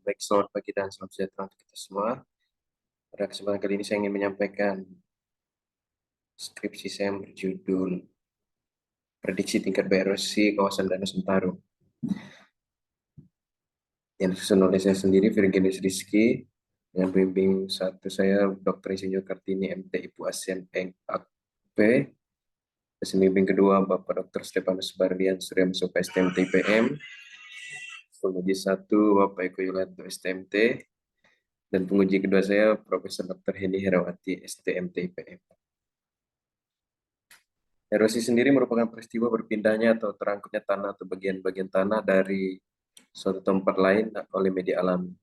Baik, selamat pagi dan salam sejahtera untuk kita semua. Pada kesempatan kali ini saya ingin menyampaikan skripsi saya yang berjudul Prediksi Tingkat BRC Kawasan Danau Sentarum. Yang disusun oleh saya sendiri, Virginus Rizky, dengan pembimbing satu saya, Dr. Insinyur Kartini MT Ibu ASEAN Eng Akp, pembimbing kedua, Bapak Dr. Stefanus Bardian Surya Musoka STMT IPM, penguji satu, Bapak Eko Yulianto STMT, dan penguji kedua saya, Profesor Dr. Heni Herawati STMT IPM. Erosi sendiri merupakan peristiwa berpindahnya atau terangkutnya tanah atau bagian-bagian tanah dari suatu tempat lain oleh media alami.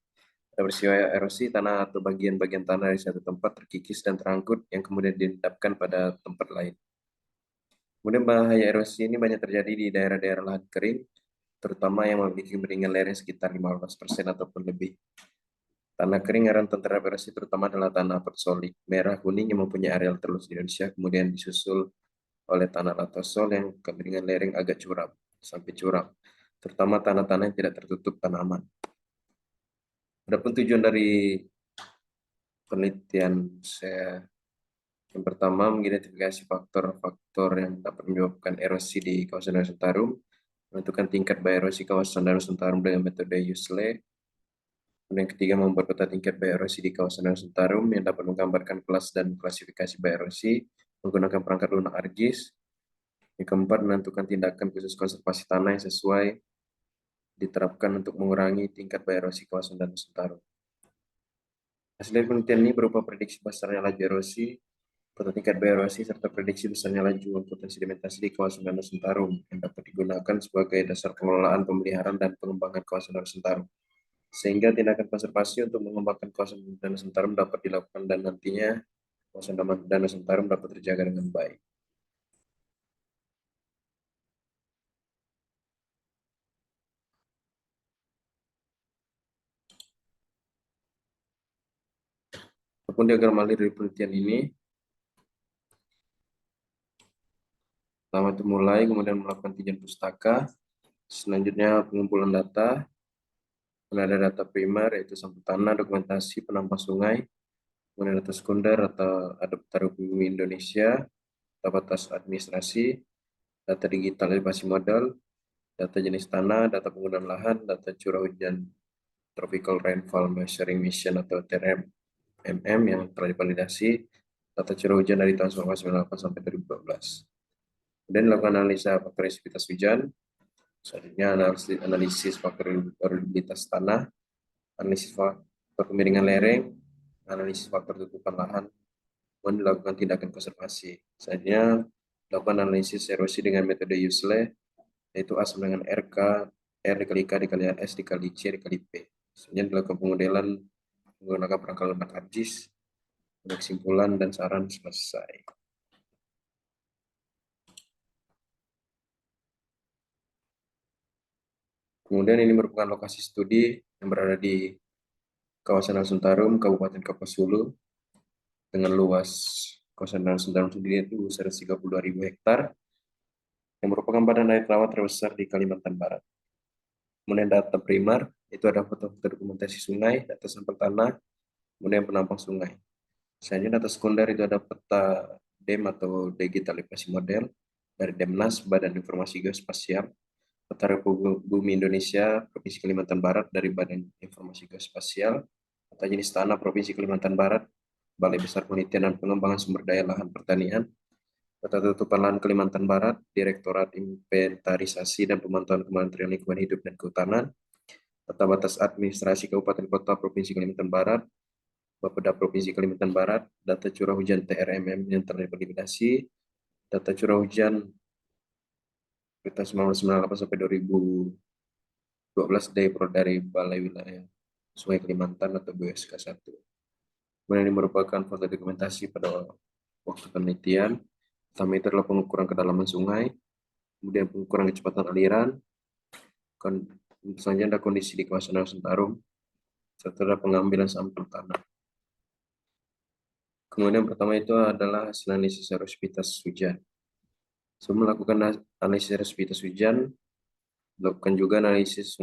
Pada peristiwa erosi, tanah atau bagian-bagian tanah dari suatu tempat terkikis dan terangkut yang kemudian diendapkan pada tempat lain. Kemudian bahaya erosi ini banyak terjadi di daerah-daerah lahan kering, terutama yang memiliki keringatan lereng sekitar 15% ataupun lebih. Tanah kering yang rentan terhadap erosi terutama adalah tanah persolik, merah, kuning yang mempunyai areal terluas di Indonesia, kemudian disusul oleh tanah latosol yang kemiringan lereng agak curam sampai curam, terutama tanah-tanah yang tidak tertutup tanaman. Adapun tujuan dari penelitian saya yang pertama mengidentifikasi faktor-faktor yang dapat menyebabkan erosi di kawasan Danau Sentarum, menentukan tingkat bahaya erosi kawasan Danau Sentarum dengan metode USLE. Kemudian yang ketiga, membuat peta tingkat bahaya erosi di kawasan Danau Sentarum yang dapat menggambarkan kelas dan klasifikasi bahaya erosi menggunakan perangkat lunak ArcGIS. Yang keempat, menentukan tindakan khusus konservasi tanah yang sesuai diterapkan untuk mengurangi tingkat bahaya erosi kawasan Danau Sentarum. Hasil dari penelitian ini berupa prediksi besarnya laju erosi, peta tingkat bahaya erosi, serta prediksi besarnya laju potensi sedimentasi di kawasan Danau Sentarum yang dapat digunakan sebagai dasar pengelolaan, pemeliharaan, dan pengembangan kawasan Danau Sentarum. Sehingga tindakan konservasi untuk mengembangkan kawasan Danau Sentarum dapat dilakukan dan nantinya kawasan Danau Sentarum dapat terjaga dengan baik. Adapun diagram alir dari penelitian ini, pertama itu mulai, kemudian melakukan tinjauan pustaka, selanjutnya pengumpulan data, kemudian ada data primer yaitu sampel tanah, dokumentasi, penampang sungai, kemudian data sekunder atau ada peta bumi Indonesia, data batas administrasi, data digital elevasi model, data jenis tanah, data penggunaan lahan, data curah hujan Tropical Rainfall Measuring Mission atau TRMM yang telah divalidasi, data curah hujan dari tahun 1998 sampai 2012. Kemudian dilakukan analisa faktor resipitas hujan, selanjutnya analisis faktor erodibilitas tanah, analisis faktor kemiringan lereng, analisis faktor tutupan lahan, kemudian dilakukan tindakan konservasi. Selanjutnya dilakukan analisis erosi dengan metode USLE, yaitu A sama dengan RK, R dikali K dikali S dikali C dikali P. Selanjutnya dilakukan pemodelan menggunakan perangkat lunak ArcGIS, kesimpulan dan saran selesai. Kemudian ini merupakan lokasi studi yang berada di kawasan Danau Sentarum, Kabupaten Kapuas Hulu, dengan luas kawasan Danau Sentarum sendiri itu 132.000 hektar, yang merupakan badan air tawar terbesar di Kalimantan Barat. Kemudian data primer, itu ada foto-foto dokumentasi sungai, data sampel tanah, kemudian penampang sungai. Selanjutnya data sekunder itu ada peta DEM atau Digital Elevasi Model dari Demnas, Badan Informasi Geospasial, peta bumi Indonesia Provinsi Kalimantan Barat dari Badan Informasi Geospasial, peta jenis tanah Provinsi Kalimantan Barat, Balai Besar Penelitian dan Pengembangan Sumber Daya Lahan Pertanian, peta tutupan lahan Kalimantan Barat, Direktorat Inventarisasi dan Pemantauan Kementerian Lingkungan Hidup dan Kehutanan, peta batas administrasi Kabupaten Kota Provinsi Kalimantan Barat, Bapeda Provinsi Kalimantan Barat, data curah hujan TRMM yang tervalidasi, data curah hujan tahun 1998 sampai 2012 dari Balai Wilayah Sungai Kalimantan atau BWSK 1. Kemudian ini merupakan foto dokumentasi pada waktu penelitian. Pertama itu adalah pengukuran kedalaman sungai, kemudian pengukuran kecepatan aliran, selanjutnya ada kondisi di kawasan Danau Sentarum, serta pengambilan sampel tanah. Kemudian pertama itu adalah hasil analisis erosivitas hujan. Sebelum melakukan analisis erosivitas hujan, dilakukan juga analisis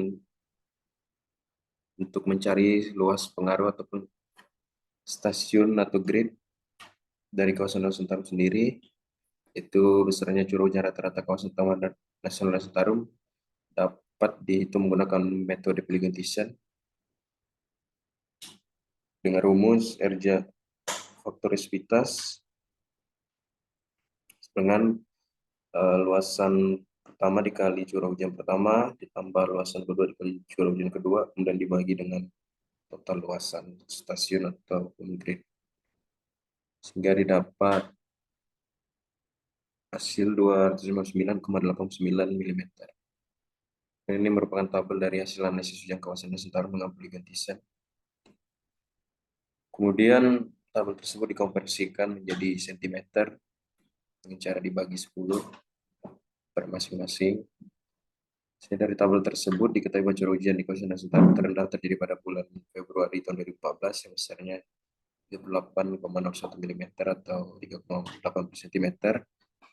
untuk mencari luas pengaruh ataupun stasiun atau grid dari kawasan Danau Sentarum sendiri, itu besarnya curah hujan rata-rata kawasan Taman Nasional Danau Sentarum dapat dihitung menggunakan metode Polygon Thyssen dengan rumus RJ faktorisitas dengan luasan pertama dikali curah hujan pertama ditambah luasan kedua dikali curah hujan kedua, kemudian dibagi dengan total luasan stasiun atau grid, sehingga didapat hasil 259,89 mm. Dan ini merupakan tabel dari hasil analisis hujan kawasan Danau Sentarum dengan Polygon Thyssen. Kemudian tabel tersebut dikonversikan menjadi sentimeter dengan cara dibagi 10 per masing-masing. Sehingga dari tabel tersebut diketahui bahwa curah hujan di kawasan Danau Sentarum terendah terjadi pada bulan Februari tahun 2014 yang besarnya 38,01 mm atau 3,80 cm,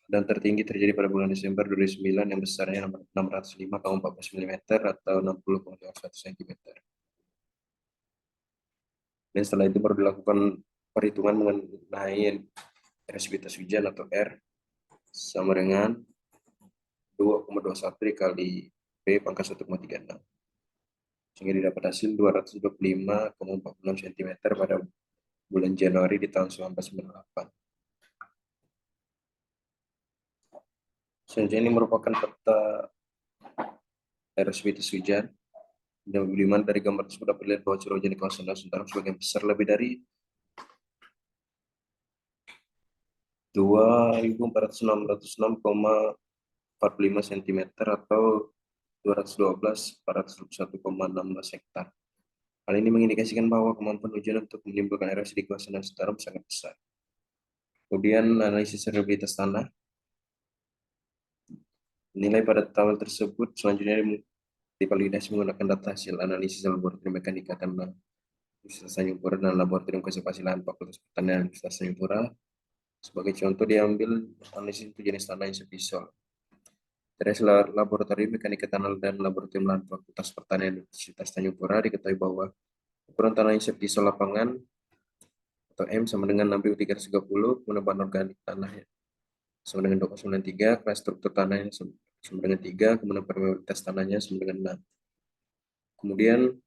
dan tertinggi terjadi pada bulan Desember 2009 yang besarnya 605,14 mm atau 60,51 cm. Dan setelah itu baru dilakukan perhitungan mengenai erosivitas hujan atau R sama dengan 2,21 dikali P pangkat 1,36, sehingga didapat hasil 225,46 cm pada bulan Januari di tahun 1998. Selanjutnya ini merupakan peta erosivitas hujan, di mana dari gambar tersebut dapat dilihat bahwa curah hujan di kawasan Danau Sentarum sebagian besar lebih dari 2.406,45 cm atau 212.401,16 hektar. Hal ini mengindikasikan bahwa kemampuan hujan untuk menimbulkan erosi di kawasan Danau Sentarum sangat besar. Kemudian analisis variabilitas tanah. Nilai pada tabel tersebut selanjutnya divalidasi menggunakan data hasil analisis laboratorium mekanika tanah Universitas Tanjung Pura dan laboratorium konservasi lahan Fakultas Pertanian Universitas Tanjung Pura. Sebagai contoh diambil analisis untuk jenis tanah yang sepisau. Dari hasil laboratorium mekanika tanah dan laboratorium lahan Fakultas Pertanian Universitas Tanjung Pura diketahui bahwa ukuran tanah yang sepisau lapangan atau M sama dengan 6.330, kemudian bahan organik tanahnya sama dengan 2,93, kelas struktur tanahnya sama dengan 3, kemudian permeabilitas tanahnya sama dengan 6. Kemudian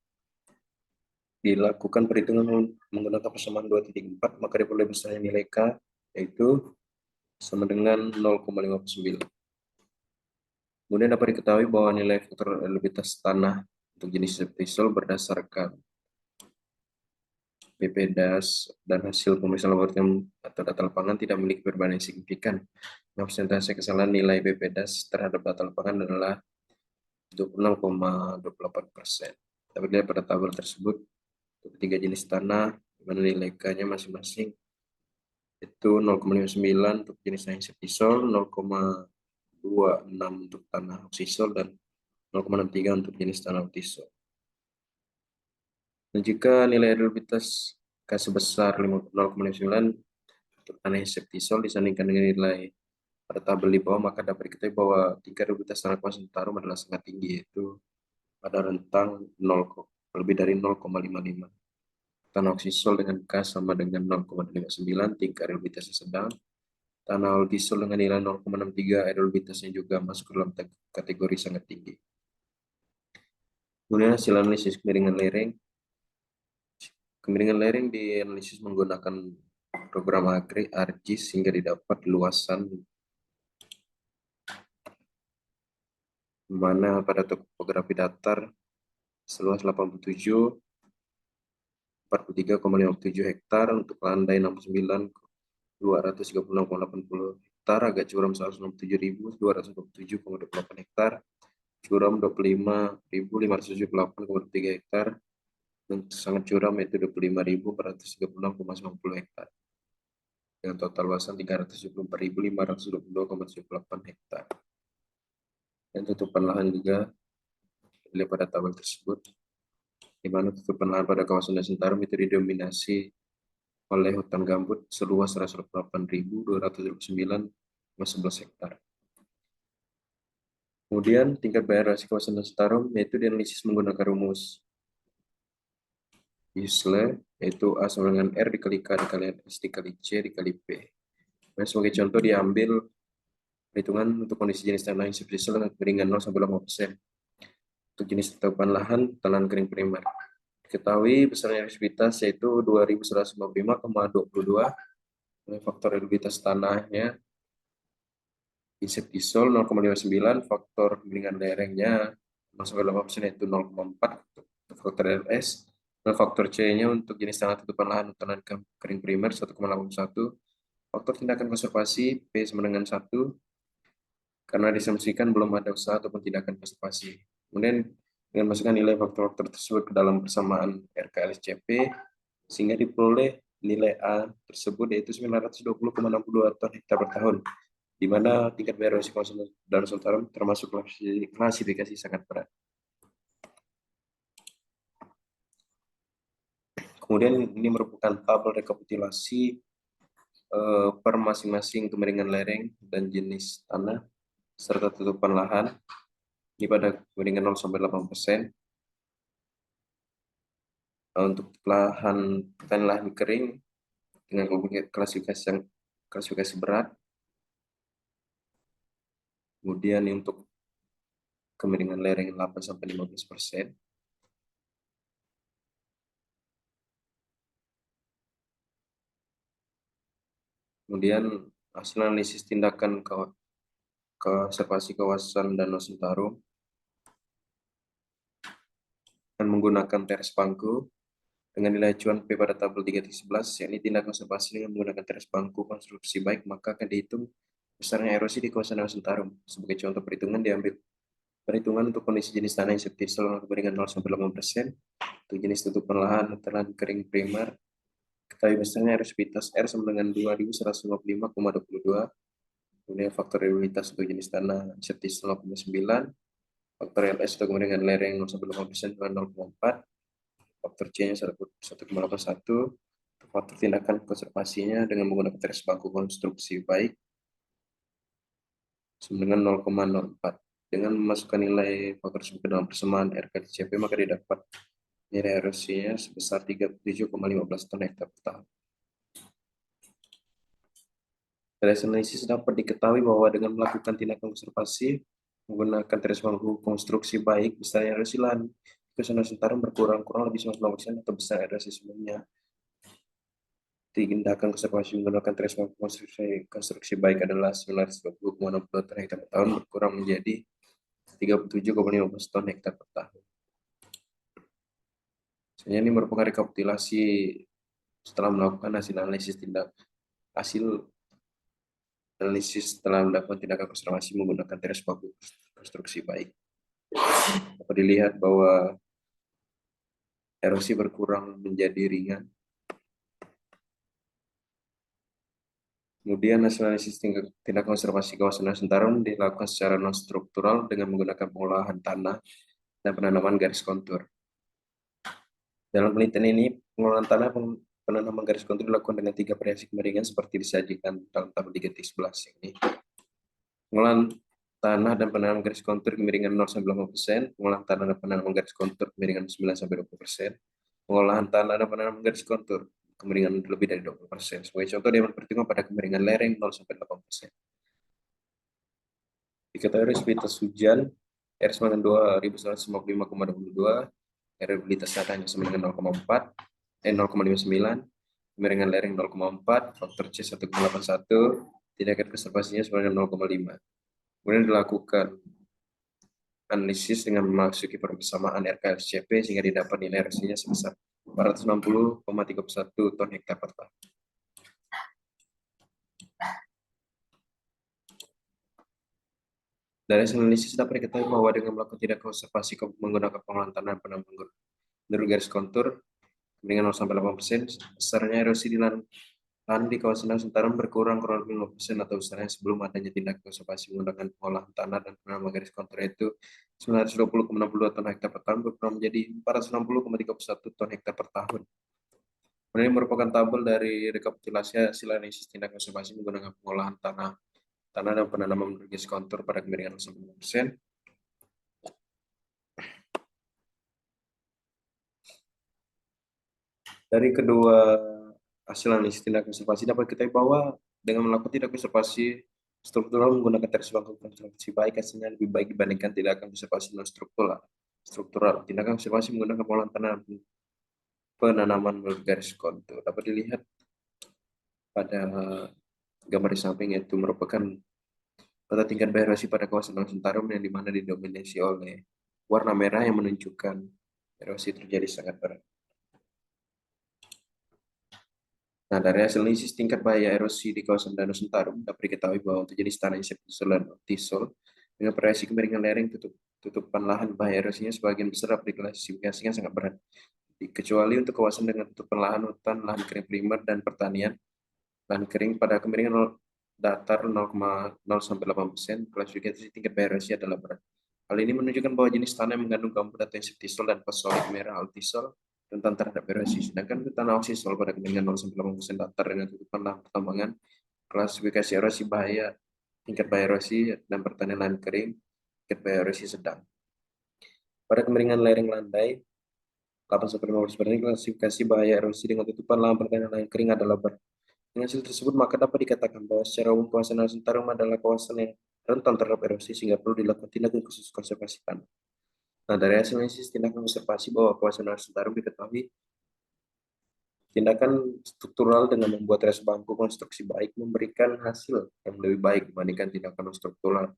dilakukan perhitungan menggunakan persamaan 2.4, maka diperoleh besarnya nilai K yaitu sama dengan 0,59. Kemudian dapat diketahui bahwa nilai faktor erosivitas tanah untuk jenis sepisau berdasarkan BPDAS dan hasil pemeriksaan laboratorium atau data lapangan tidak memiliki perbedaan yang signifikan. Persentase kesalahan nilai BPDAS terhadap data lapangan adalah 26,28%. Dapat dilihat pada tabel tersebut untuk 3 jenis tanah, di mana nilai K-nya masing-masing itu 0,59 untuk jenis tanah sepisau, 0,26 untuk tanah oksisol, dan 0,63 untuk jenis tanah otisol. Dan jika nilai erosivitas K sebesar 0,59 untuk tanah sepisau disandingkan dengan nilai pada tabel di bawah, maka dapat diketahui bahwa tingkat erosivitas tanah kawasan Sentarum adalah sangat tinggi, yaitu pada rentang 0, lebih dari 0,55. Tanah oksisol dengan K sama dengan 0,59, tingkat erosivitasnya sedang. Tanah otisol dengan nilai 0,63, erosivitasnya juga masuk dalam kategori sangat tinggi. Kemudian hasil analisis kemiringan lereng. Kemiringan lereng dianalisis menggunakan program ArcGIS sehingga didapat luasan mana pada topografi datar seluas 43,57 hektar, untuk landai 69.236,80 hektar, agak curam 167.227,28 hektar, curam 25.578,3 hektar, dan sangat curam yaitu 25.436,90 hektar, dengan total luasan 374.522,78 hektar. Dan tutupan lahan juga dilihat pada tabel tersebut, di mana tutupan lahan pada kawasan Danau Sentarum itu didominasi oleh hutan gambut seluas 108.229,11 hektar. Kemudian tingkat biodiversitas kawasan Danau Sentarum yaitu dianalisis menggunakan rumus Isle, yaitu A sama dengan R dikali K dikali S dikali C dikali P. Nah, sebagai contoh diambil perhitungan untuk kondisi jenis tanah yang subsistel dengan kemiringan 0 sampai 8%. Untuk jenis tetapan lahan, tanah kering primer. Diketahui besarnya erosivitas yaitu 2155,22. Faktor erosivitas tanahnya di subsistel 0,59, faktor kemiringan lerengnya 0 sampai 8% yaitu 0,4 untuk faktor LS. Dan faktor C-nya untuk jenis tanah tutupan lahan tanah kering primer 1,81. Faktor tindakan konservasi P sama dengan 1 karena disumsikan belum ada usaha ataupun tindakan konservasi. Kemudian dengan masukkan nilai faktor tersebut ke dalam persamaan RKLSCP sehingga diperoleh nilai A tersebut yaitu 920,62 ton hektar per tahun, di mana tingkat erosi kawasan Danau Sentarung termasuk klasifikasi sangat berat. Kemudian ini merupakan tabel rekapitulasi per masing-masing kemiringan lereng dan jenis tanah serta tutupan lahan. Ini pada kemiringan 0 sampai 8%. Untuk lahan kering dengan klasifikasi berat. Kemudian untuk kemiringan lereng 8 sampai 15%. Kemudian hasil analisis tindakan konservasi kawasan Danau Sentarung dan menggunakan teres bangku dengan nilai acuan P pada tabel 3.11, yakni tindakan konservasi dengan menggunakan teres bangku konstruksi baik, maka akan dihitung besarnya erosi di kawasan Danau Sentarung. Sebagai contoh perhitungan diambil perhitungan untuk kondisi jenis tanah yang subsistel kemiringan 0 sampai 8%, untuk jenis tutupan lahan tanah kering primer, ketahui besarnya erosivitas R sama dengan 2155,22, kemudian faktor erosivitas untuk jenis tanah subsistel 0,9, faktor LS untuk kemiringan lereng 0 sampai 8% dengan 0,4, faktor C-nya 1,81, faktor tindakan konservasinya dengan menggunakan teres bangku konstruksi baik sama dengan 0,04. Dengan memasukkan nilai faktor tersebut ke dalam persamaan RKCP, maka didapat nilai erosinya sebesar 37,15 ton hektar per tahun. Dari analisis dapat diketahui bahwa dengan melakukan tindakan konservasi menggunakan teres bangku konstruksi baik, besarnya erosi lahan di Danau Sentarung berkurang kurang lebih 90% atau besar erosi sebelumnya. Tindakan konservasi menggunakan teres bangku konstruksi baik adalah 920,60 ton hektar per tahun berkurang menjadi 37,15 ton hektar per tahun. Sebenarnya ini merupakan rekapitulasi setelah melakukan hasil analisis setelah melakukan tindakan konservasi menggunakan teres bangku konstruksi baik. Dapat dilihat bahwa erosi berkurang menjadi ringan. Kemudian hasil analisis tindak konservasi kawasan Danau Sentarung dilakukan secara non-struktural dengan menggunakan pengolahan tanah dan penanaman garis kontur. Dalam penelitian ini, pengolahan tanah penanaman garis kontur dilakukan dengan 3 variasi kemiringan seperti disajikan dalam tabel 3.11 ini. Pengolahan tanah dan penanaman garis kontur kemiringan 0 sampai 8%, pengolahan tanah dan penanaman garis kontur kemiringan 9 sampai 20%, pengolahan tanah dan penanaman garis kontur kemiringan lebih dari 20%. Sebagai contoh, dia mempertimbangkan pada kemiringan lereng 0 sampai 8%. Diketahui erosivitas hujan R sama dengan 2155,22, erosivitas tanahnya sama dengan 0,59, kemiringan lereng 0,4, faktor C 1,81, tindakan konservasinya sama dengan 0,5. Kemudian dilakukan analisis dengan memasuki persamaan RKLSCP sehingga didapat nilai erosinya sebesar 460,31 ton hektar per tahun. Dari hasil analisis dapat diketahui bahwa dengan melakukan tindakan konservasi menggunakan pengolahan tanah penambang menurut garis kontur kemiringan 0 sampai 8%, besarnya erosi di lahan di kawasan Danau Sentarung berkurang kurang lebih 5% atau besarnya sebelum adanya tindakan konservasi menggunakan pengolahan tanah dan penanaman garis kontur yaitu 920,62 ton hektar per tahun berkurang menjadi 460,31 ton hektar per tahun. Ini merupakan tabel dari rekapitulasi hasil analisis tindakan konservasi menggunakan pengolahan tanah dan penanaman garis kontur pada kemiringan 0,5%. Dari kedua hasil analisis tindak konservasi dapat kita bahwa dengan melakukan tindak konservasi struktural menggunakan teknik bangku konservasi baik hasilnya lebih baik dibandingkan tindakan konservasi non struktural. Struktural tindakan konservasi menggunakan pengolahan tanah penanaman garis kontur dapat dilihat pada gambar di samping, yaitu merupakan data tingkat erosi pada kawasan Danau Sentarum yang dimana didominasi oleh warna merah yang menunjukkan erosi terjadi sangat berat. Nah, dari hasil analisis tingkat bahaya erosi di kawasan Danau Sentarum dapat diketahui bahwa untuk jenis tanah septisol dan tisol dengan variasi kemiringan lereng tutupan lahan bahaya erosinya sebagian besar dapat diklasifikasikan sangat berat. Kecuali untuk kawasan dengan tutupan lahan hutan, lahan kering primer dan pertanian, lahan kering pada kemiringan datar 0,0 sampai 8%, klasifikasi tingkat bahaya erosi adalah berat. Hal ini menunjukkan bahwa jenis tanah yang mengandung komponen septisol dan fosforit merah altisol rentan terhadap erosi. Sedangkan untuk tanah oksisol pada kemiringan 0-8% datar dengan tutupan lahan pertambangan, klasifikasi erosi bahaya, tingkat bahaya erosi dan pertanian lahan kering, tingkat bahaya erosi sedang. Pada kemiringan lereng landai, 8-15% klasifikasi bahaya erosi dengan tutupan lahan pertanian lahan kering adalah berat. Dengan hasil tersebut, maka dapat dikatakan bahwa secara umum kawasan Danau Sentarum adalah kawasan yang rentan terhadap erosi sehingga perlu dilakukan tindakan khusus konservasi tanah. Nah, dari hasil analisis tindakan konservasi bahwa kawasan Danau Sentarum diketahui tindakan struktural dengan membuat res bangku konstruksi baik memberikan hasil yang lebih baik dibandingkan tindakan struktural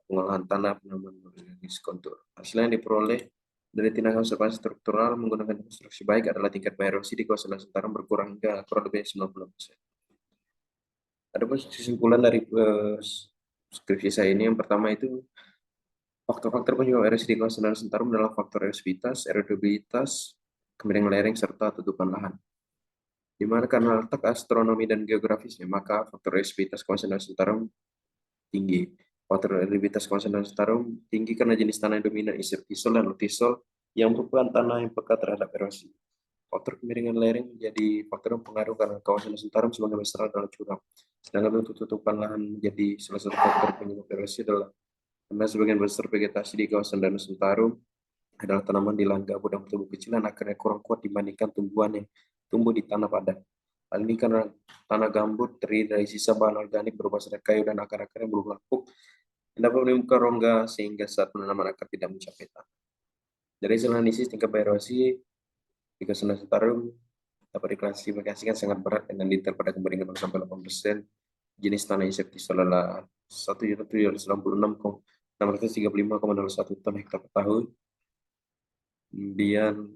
pengolahan tanah penanaman organik kontur. Hasil yang diperoleh dari tindakan konservasi struktural menggunakan konstruksi baik adalah tingkat erosi di kawasan Danau Sentarum berkurang hingga kurang lebih 90%. Ada pun kesimpulan dari skripsi saya ini, yang pertama itu faktor-faktor penyebab erosi di kawasan Danau Sentarum adalah faktor erosivitas, erodibilitas, kemiringan lereng, serta tutupan lahan. Di mana karena letak astronomi dan geografisnya, maka faktor erosivitas kawasan Danau Sentarum tinggi. Faktor erosivitas kawasan Danau Sentarum tinggi karena jenis tanah yang dominan isoptisol dan lutisol yang merupakan tanah yang peka terhadap erosi. Faktor kemiringan lereng menjadi faktor yang pengaruh karena kawasan Danau Sentarum sebagai besar adalah curam. Sedangkan untuk tutupan lahan menjadi salah satu faktor penyebab erosi adalah karena sebagian besar vegetasi di kawasan Danau Sentarum adalah tanaman di lahan gambut dan bertumbuh kecil dan akarnya kurang kuat dibandingkan tumbuhan yang tumbuh di tanah padat. Hal ini karena tanah gambut terdiri dari sisa bahan organik berupa serat kayu dan akar-akar yang belum lapuk yang dapat menimbulkan rongga sehingga saat penanaman akar tidak mencapai tanah. Dari hasil analisis tingkat erosi di kawasan Danau Sentarum dapat diklasifikasikan sangat berat dengan detail pada kemiringan 0-8%. Jenis tanah insektisol adalah 1.786.635,01 ton hektar per tahun. Kemudian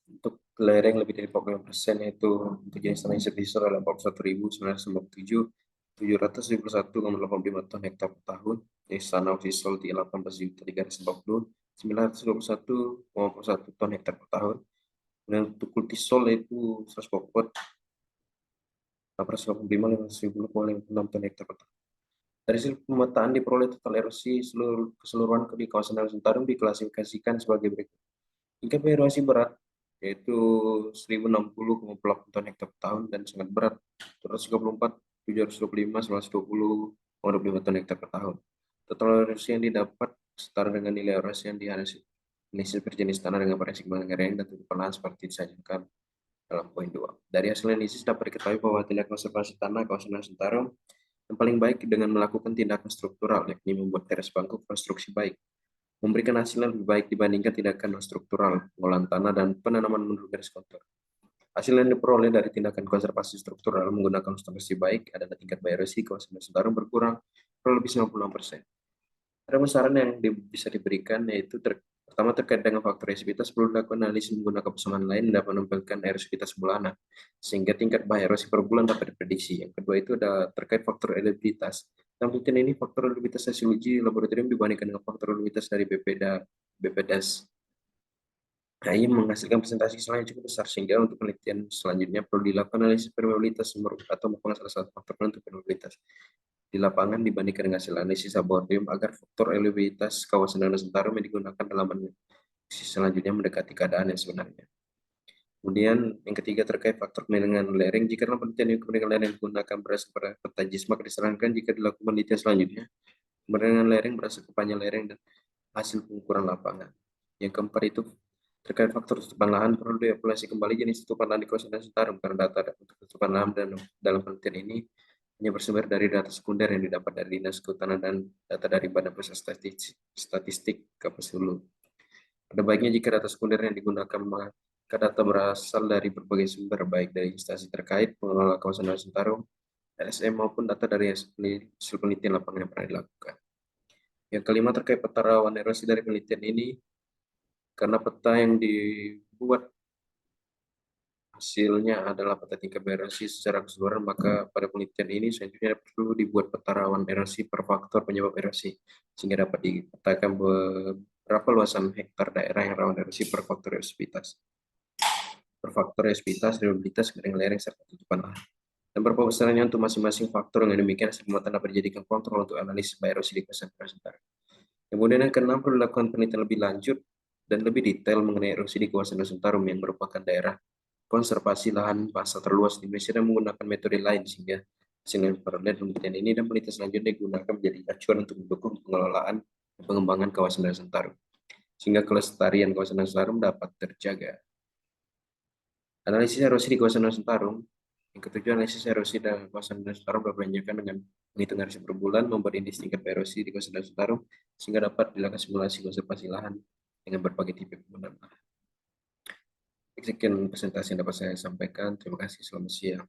untuk lereng lebih dari 40%, yaitu untuk jenis tanah insektisol adalah 41.997.771,85 ton hektar per tahun. Jenis tanah oksisol di 18.340.921,41 ton hektar per tahun. Dan untuk kultisol yaitu 885,56 ton hektar per tahun. Dari hasil pemetaan diperoleh total erosi keseluruhan di kawasan Danau Sentarum diklasifikasikan sebagai berikut. Tingkat erosi berat yaitu 1060,8 ton hektar per tahun dan sangat berat 234, 725, 120,25 ton hektar per tahun. Total erosi yang didapat setara dengan nilai erosi yang dihasilkan berjenis tanah dengan variasi kemiringan dan tutupan lahan seperti disajikan dalam poin 2. Dari hasil analisis dapat diketahui bahwa tindak konservasi tanah kawasan Danau Sentarum yang paling baik dengan melakukan tindakan struktural, yakni membuat teras bangku konstruksi baik, memberikan hasil yang lebih baik dibandingkan tindakan non-struktural, pengolahan tanah, dan penanaman menurut garis kontur. Hasil yang diperoleh dari tindakan konservasi struktural menggunakan konstruksi baik adalah tingkat bahaya erosi kawasan Danau Sentarum berkurang kurang lebih 96%. Ada saran yang bisa diberikan, yaitu pertama terkait dengan faktor erosivitas perlu dilakukan analisis menggunakan pesanan lain dapat menampilkan erosivitas bulanan sehingga tingkat bahaya erosi per bulan dapat diprediksi. Yang kedua itu ada terkait faktor erosivitas. Nampilkan ini faktor erosivitas hasil uji laboratorium dibandingkan dengan faktor erosivitas dari BPDAS. Nah, ini menghasilkan presentasi yang cukup besar sehingga untuk penelitian selanjutnya perlu dilakukan analisis permeabilitas atau merupakan salah satu faktor penentu permeabilitas di lapangan dibandingkan dengan hasil analisis laboratorium agar faktor elektabilitas kawasan Danau Sentarum yang digunakan dalam analisis selanjutnya mendekati keadaan yang sebenarnya. Kemudian yang ketiga terkait faktor kemiringan lereng. Jika dalam penelitian kemiringan lereng digunakan berdasarkan peta JIS, maka disarankan jika dilakukan penelitian selanjutnya kemiringan lereng berdasarkan panjang lereng dan hasil pengukuran lapangan. Yang keempat itu Terkait faktor tutupan lahan, perlu dievaluasi kembali jenis tutupan lahan di kawasan Danau Sentarum karena data untuk tutupan lahan dan dalam penelitian ini hanya bersumber dari data sekunder yang didapat dari Dinas Kehutanan dan data dari Badan Pusat Statistik Kapuas Hulu. Pada baiknya jika data sekunder yang digunakan maka data berasal dari berbagai sumber, baik dari instansi terkait, pengelola kawasan Danau Sentarum, LSM maupun data dari hasil penelitian lapangan yang pernah dilakukan. Yang kelima terkait peta rawan erosi dari penelitian ini, karena peta yang dibuat hasilnya adalah peta tingkat erosi secara keseluruhan, maka pada penelitian ini selanjutnya perlu dibuat peta rawan erosi per faktor penyebab erosi, sehingga dapat dipetakan berapa luasan hektar daerah yang rawan erosi per faktor erosivitas, reliabilitas, lereng-lereng, serta tutupan lahan. Dan berapa besarnya untuk masing-masing faktor. Dengan demikian, hasil pemetaan dapat dijadikan kontrol untuk analisis erosi di kawasan Nusantara. Kemudian yang keenam, perlu dilakukan penelitian lebih lanjut dan lebih detail mengenai erosi di kawasan Nusantara yang merupakan daerah konservasi lahan basah terluas di Indonesia dan menggunakan metode lain, sehingga hasil penelitian ini dan penelitian selanjutnya digunakan menjadi acuan untuk mendukung pengelolaan dan pengembangan kawasan Nusantara, sehingga kelestarian kawasan Nusantara dapat terjaga. Analisis erosi di kawasan Nusantara. Yang ketujuh, analisis erosi di kawasan Nusantara berlanjutkan dengan menghitung erosi per bulan, membuat indeks tingkat erosi di kawasan Nusantara, sehingga dapat dilakukan simulasi konservasi lahan dengan berbagai tipe penggunaan lahan. Sekian presentasi yang dapat saya sampaikan. Terima kasih. Selamat siang.